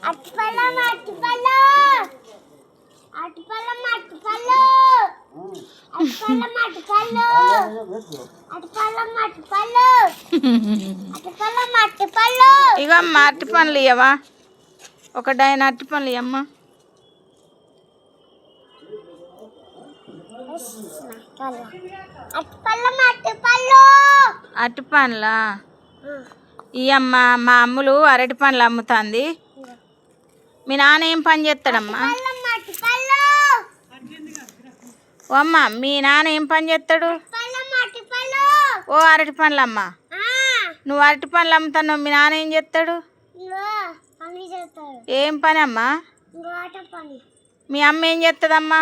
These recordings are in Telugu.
అటుపల్లం అటుపల్లం అటుపల్లం అటుపల్లం అటుపల్లం అటుపల్లం అటుపల్లం అటుపల్లం అటుపల్లం అటుపల్లం. ఇక అమ్మ అరటి పండ్లు ఇవ్వవా? ఒక డైన్ అరటి పండ్లు ఇవ్వమ్మా. అరటి పండ్లా ఇయ్యమ్మా. మా అమ్ములు అరటి పండ్లు అమ్ముతుంది. మీ నాన్న ఏం పని చేస్తాడమ్మా? ఓ అమ్మ, మీ నాన్న ఏం పని చేస్తాడు? ఓ అరటి పండ్లు అమ్మ, నువ్వు అరటి పండ్లు అమ్ముతున్నావు. మీ నాన్న ఏం చేస్తాడు? ఏం పని అమ్మా? మీ అమ్మ ఏం చేస్తుందమ్మా?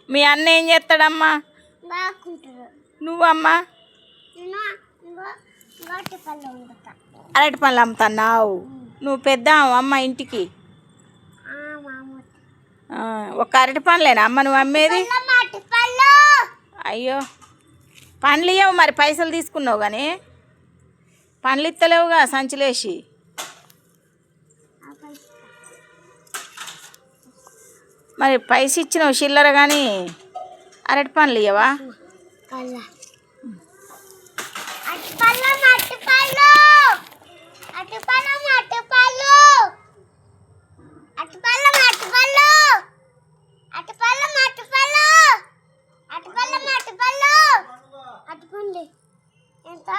మీ అన్న ఏం చేస్తాడమ్మా? నువ్వమ్మా? అరటి పండ్లు అమ్ముతున్నావు. నువ్వు పెద్ద అమ్మ ఇంటికి. ఒక అరటి పండ్లేనా అమ్మ నువ్వు అమ్మేది? అయ్యో, పండ్లు ఇవ్వవు మరి, పైసలు తీసుకున్నావు కానీ పండ్లు ఇస్తలేవుగా సంచులేసి. మరి పైసలు ఇచ్చినావు చిల్లర కానీ అరటి పండ్లు ఇవ్వవా? ఎంత